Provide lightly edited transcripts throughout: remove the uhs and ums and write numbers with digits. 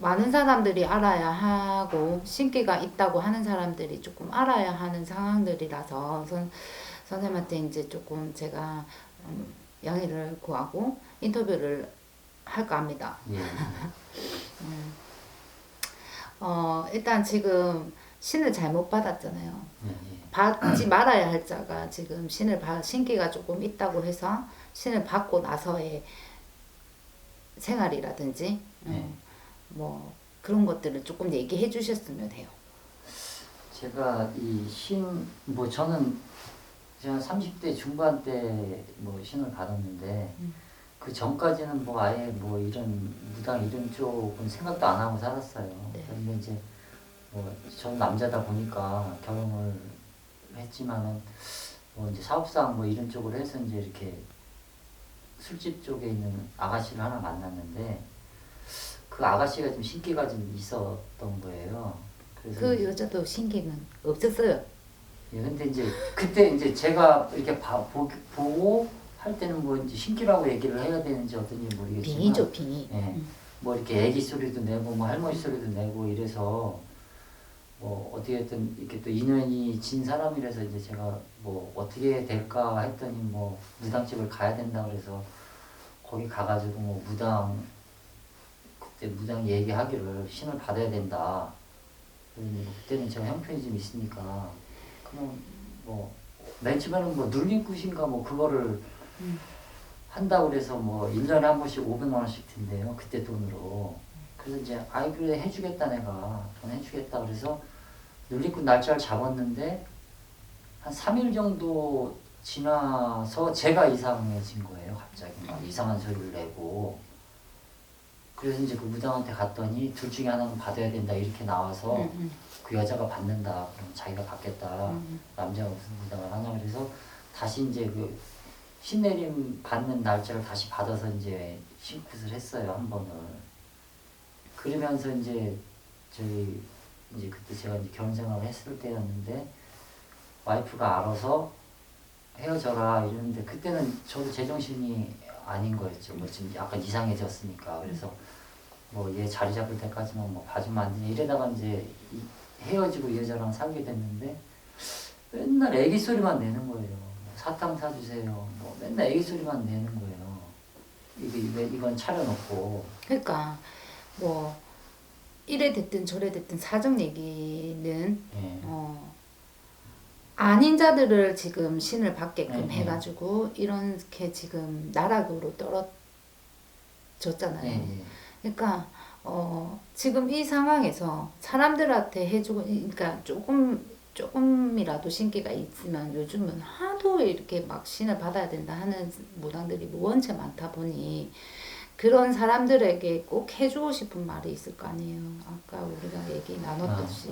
많은 사람들이 알아야 하고 신기가 있다고 하는 사람들이 조금 알아야 하는 상황들이라서 선생님한테 이제 조금 제가 양해를 구하고 인터뷰를 할까 합니다. 예. 일단 지금 신을 잘못 받았잖아요. 예, 예. 받지 말아야 할 자가 지금 신기가 조금 있다고 해서 신을 받고 나서의 생활이라든지 네. 뭐 그런 것들을 조금 얘기해 주셨으면 해요. 제가 뭐 저는 제가 30대 중반 때 뭐 신을 받았는데 그 전까지는 뭐 아예 뭐 이런 무당 이런 쪽은 생각도 안 하고 살았어요. 네. 그런데 이제 뭐 저는 남자다 보니까 결혼을 했지만은 뭐 이제 사업상 뭐 이런 쪽으로 해서 이제 이렇게 술집 쪽에 있는 아가씨를 하나 만났는데 그 아가씨가 좀 신기가 좀 있었던 거예요. 그래서 그 여자도 신기는 없었어요. 예, 근데 이제 그때 이제 제가 이렇게 보고 할 때는 뭐 이제 신기라고 얘기를 해야 되는지 어떤지 모르겠지만 빙이죠, 빙이. 예, 뭐 이렇게 애기 소리도 내고 뭐 할머니 소리도 내고 이래서 뭐 어떻게든 이렇게 또 인연이 진 사람이라서 이제 제가 뭐 어떻게 될까 했더니 뭐 무당집을 가야 된다 그래서 거기 가가지고 뭐 그때 무당 얘기하기를 신을 받아야 된다. 그러니 뭐 그때는 제가 형편이 좀 있으니까 그럼 뭐 맨 처음에는 뭐 눌린 굿인가 뭐 그거를 한다고 그래서 뭐 1년에 한 번씩 500만 원씩 든대요. 그때 돈으로. 그래서 이제 아이 그래 해주겠다 내가 돈 해주겠다 그래서 눌린 굿 날짜를 잡았는데 한 3일 정도 지나서 제가 이상해진 거예요. 갑자기 막 이상한 소리를 내고 그래서 이제 그 무당한테 갔더니 둘 중에 하나는 받아야 된다 이렇게 나와서 그 여자가 받는다 그럼 자기가 받겠다 남자가 무슨 무당을 하냐 그래서 다시 이제 그 신내림 받는 날짜를 다시 받아서 이제 신굿을 했어요 한 번을. 그러면서 이제 저희 이제 그때 제가 이제 결혼 생활을 했을 때였는데 와이프가 알아서 헤어져라 이러는데 그때는 저도 제정신이 아닌 거였죠. 뭐 지금 약간 이상해졌으니까 그래서 뭐 얘 자리 잡을 때까지만 뭐 봐주면 안 되냐 이러다가 이제 헤어지고 이 여자랑 살게 됐는데 맨날 애기 소리만 내는 거예요. 뭐 사탕 사주세요. 뭐 맨날 애기 소리만 내는 거예요. 이건 차려놓고. 그러니까 뭐 이래 됐든 저래 됐든 사정 얘기는 예. 아닌 자들을 지금 신을 받게끔 네, 해가지고 이렇게 지금 나락으로 떨어졌잖아요. 예. 그러니까 지금 이 상황에서 사람들한테 해주고 그러니까 조금이라도 신기가 있으면 요즘은 하도 이렇게 막 신을 받아야 된다 하는 무당들이 원체 많다 보니 그런 사람들에게 꼭 해주고 싶은 말이 있을 거 아니에요. 아까 우리가 얘기 나눴듯이.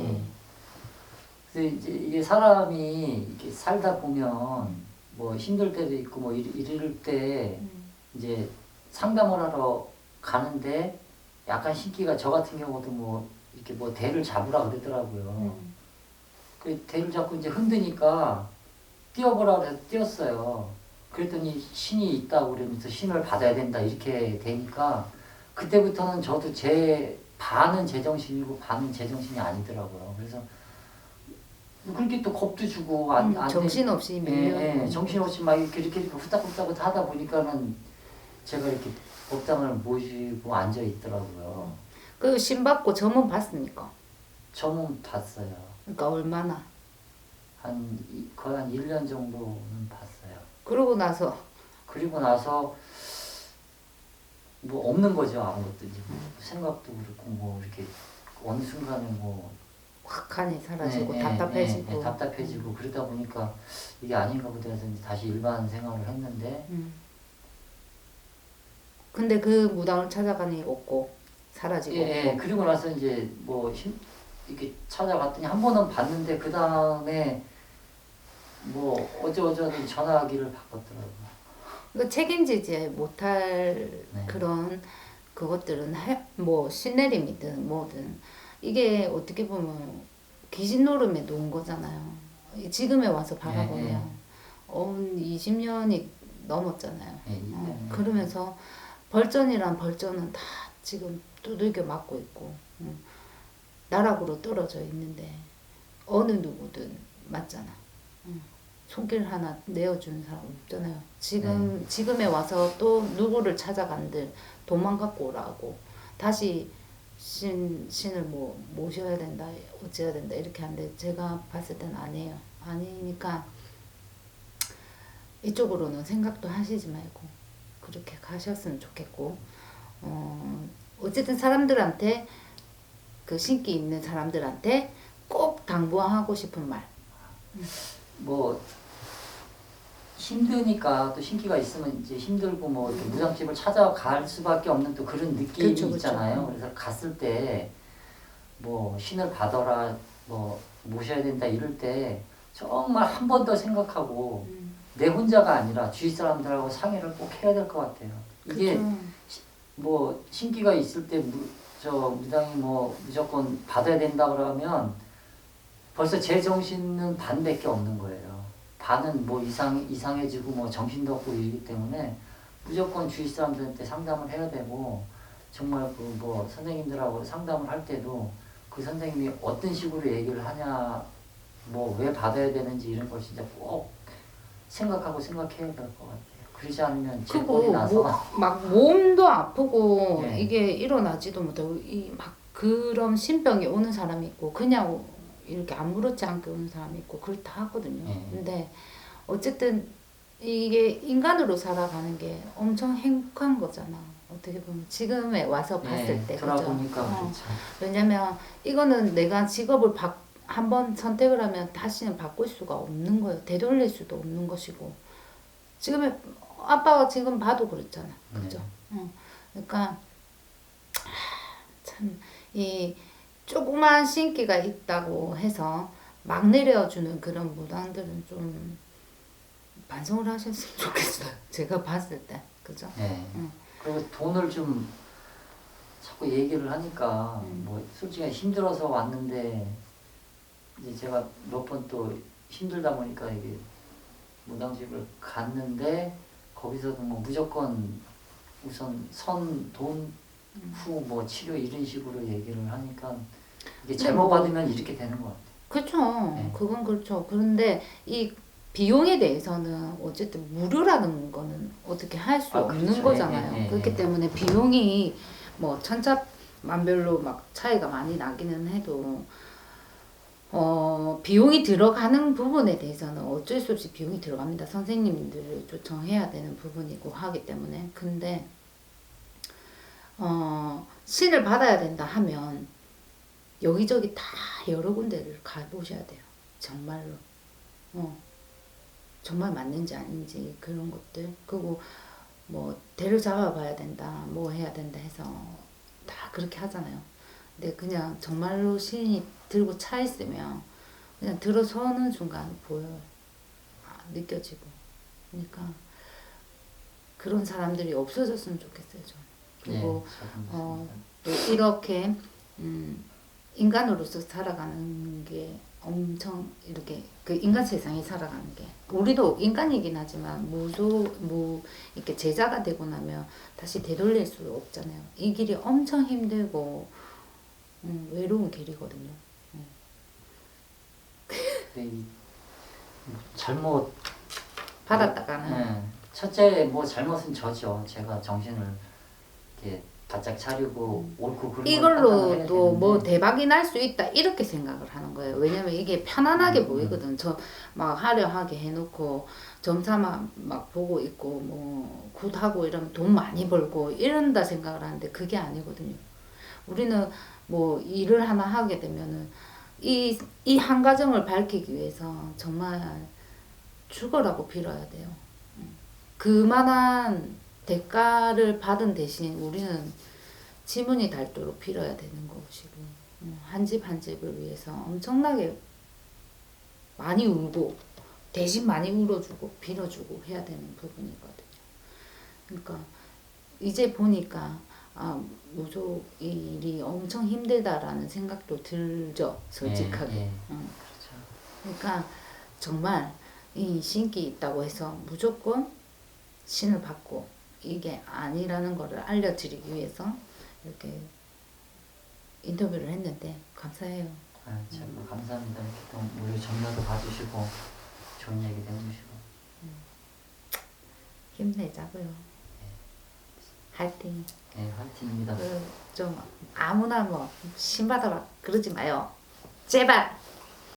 근데 이제 이게 사람이 이렇게 살다 보면 뭐 힘들 때도 있고 뭐 이럴 때 이제 상담을 하러 가는데 약간 신기가 저 같은 경우도 뭐 이렇게 뭐 대를 잡으라 그러더라고요. 그 대를 잡고 이제 흔드니까 뛰어보라 그래서 뛰었어요. 그랬더니 신이 있다고 그러면서 신을 받아야 된다 이렇게 되니까 그때부터는 저도 제 반은 제정신이고 반은 제정신이 아니더라고요. 그래서 그렇게 또 겁도 주고 정신없이 밀려. 정신없이 막 이렇게 후딱후딱 하다 보니까는 제가 이렇게 법당을 모시고 앉아 있더라고요. 그 신 받고 점은 봤습니까? 점은 봤어요. 그러니까 얼마나? 거의 한 1년 정도는 봤어요. 그러고 나서 그리고 나서 뭐 없는 거죠 아무것도 이제 생각도 그렇고 뭐 이렇게 어느 순간에 뭐 확하니 사라지고 답답해지고. 답답해지고 그러다 보니까 이게 아닌가 보다 해서 이제 다시 일반 생활을 했는데 근데 그 무당을 찾아가니 없고 사라지고 없고. 그리고 나서 이제 뭐 이렇게 찾아갔더니 한 번은 봤는데 그 다음에 뭐 어쩌고저쩌고 전화기를 바꿨더라고요. 그 책임지지 못할 그런 그것들은 뭐 신내림이든 뭐든 이게 어떻게 보면 귀신 노름에 놓은 거잖아요. 지금에 와서 바라보면 20년이 넘었잖아요. 그러면서 벌전이란 벌전은 다 지금 두들겨 맞고 있고 나락으로 떨어져 있는데 어느 누구든 맞잖아. 손길 하나 내어주는 사람 없잖아요. 지금에 와서 또 누구를 찾아간들 도망갖고 오라고 다시 신을 뭐 모셔야 된다, 어찌해야 된다 이렇게 하는데 제가 봤을 땐 아니에요. 아니니까 이쪽으로는 생각도 하시지 말고 그렇게 가셨으면 좋겠고, 어쨌든 사람들한테 그 신기 있는 사람들한테 꼭 당부하고 싶은 말. 뭐 힘드니까 또 신기가 있으면 이제 힘들고 뭐 이렇게 무당집을 찾아갈 수밖에 없는 또 그런 느낌이 그렇죠. 있잖아요. 그래서 갔을 때 뭐 신을 받아라, 뭐 모셔야 된다 이럴 때 정말 한 번 더 생각하고 내 혼자가 아니라 주위 사람들하고 상의를 꼭 해야 될 것 같아요. 이게 그렇죠. 뭐 신기가 있을 때 무당이 뭐 무조건 받아야 된다 그러면 벌써 제 정신은 반밖에 없는 거예요. 반은 뭐 이상해지고 뭐 정신도 없고 이러기 때문에 무조건 주위 사람들한테 상담을 해야 되고, 정말 그 뭐 선생님들하고 상담을 할 때도 그 선생님이 어떤 식으로 얘기를 하냐, 뭐 왜 받아야 되는지 이런 걸 진짜 꼭 생각해야 될 것 같아요. 그러지 않으면 제 꼴이 그리고 나서 막 몸도 아프고 네. 이게 일어나지도 못하고 막 그런 신병이 오는 사람이 있고 그냥 이렇게 아무렇지 않게 오는 사람이 있고 그렇다 하거든요. 네. 근데 어쨌든 이게 인간으로 살아가는 게 엄청 행복한 거잖아. 어떻게 보면 지금에 와서 봤을 때 그죠? 돌아보니까 그렇죠. 왜냐면 이거는 내가 직업을 한번 선택을 하면 다시는 바꿀 수가 없는 거예요. 되돌릴 수도 없는 것이고. 지금의 아빠가 지금 봐도 그렇잖아. 그죠? 그러니까 참 이 조그만 신기가 있다고 해서 막 내려주는 그런 무당들은 좀 반성을 하셨으면 좋겠어요. 제가 봤을 때. 그죠? 네. 그리고 돈을 좀 자꾸 얘기를 하니까 뭐 솔직히 힘들어서 왔는데 이제 제가 몇 번 또 힘들다 보니까 이게 무당집을 갔는데 거기서도 뭐 무조건 우선 돈 후 뭐 치료 이런 식으로 얘기를 하니까 이게 잘못 받으면 이렇게 되는 것 같아요. 그렇죠. 네. 그건 그렇죠. 그런데 이 비용에 대해서는 어쨌든 무료라는 거는 어떻게 할 수 없는 그렇죠. 거잖아요. 예, 예, 예, 그렇기 예. 때문에 비용이 뭐 천차만별로 막 차이가 많이 나기는 해도 비용이 들어가는 부분에 대해서는 어쩔 수 없이 비용이 들어갑니다. 선생님들을 초청해야 되는 부분이고 하기 때문에. 근데 신을 받아야 된다 하면 여기저기 다 여러 군데를 가보셔야 돼요. 정말로. 정말 맞는지 아닌지 그런 것들. 그리고 뭐 대를 잡아봐야 된다, 뭐 해야 된다 해서 다 그렇게 하잖아요. 근데 그냥 정말로 신이 들고 차 있으면 그냥 들어서는 순간 보여요. 느껴지고. 그러니까 그런 사람들이 없어졌으면 좋겠어요. 저는. 그리고 또 이렇게 인간으로서 살아가는 게 엄청 이렇게 그 인간 세상에 살아가는 게 우리도 인간이긴 하지만 이렇게 제자가 되고 나면 다시 되돌릴 수 없잖아요. 이 길이 엄청 힘들고 외로운 길이거든요. 잘못 받았다가는 첫째 뭐 잘못은 저죠. 제가 정신을 이렇게 바짝 차리고 옳고 그른 걸 판단을 해야 이걸로도 뭐 되는데. 대박이 날 수 있다 이렇게 생각을 하는 거예요. 왜냐면 이게 편안하게 보이거든. 저 막 화려하게 해놓고 점사만 막 보고 있고 뭐 굿하고 이러면 돈 많이 벌고 이런다 생각을 하는데 그게 아니거든요. 우리는 뭐 일을 하나 하게 되면은 이 한 가정을 밝히기 위해서 정말 죽어라고 빌어야 돼요. 그만한 대가를 받은 대신 우리는 지문이 닳도록 빌어야 되는 것이고, 한 집 한 집을 위해서 엄청나게 많이 울고 대신 많이 울어주고 빌어주고 해야 되는 부분이거든요. 그러니까 이제 보니까 무속 일이 엄청 힘들다라는 생각도 들죠. 솔직하게. 그렇죠. 그러니까 정말 이 신기 있다고 해서 무조건 신을 받고 이게 아니라는 것을 알려드리기 위해서 이렇게 인터뷰를 했는데 감사해요. 아, 참 감사합니다. 이렇게 또 우리 정면도 봐주시고 좋은 얘기도 해주시고. 힘내자고요. 화이팅. 네, 화이팅입니다. 좀 아무나 뭐 신받아라 그러지 마요. 제발.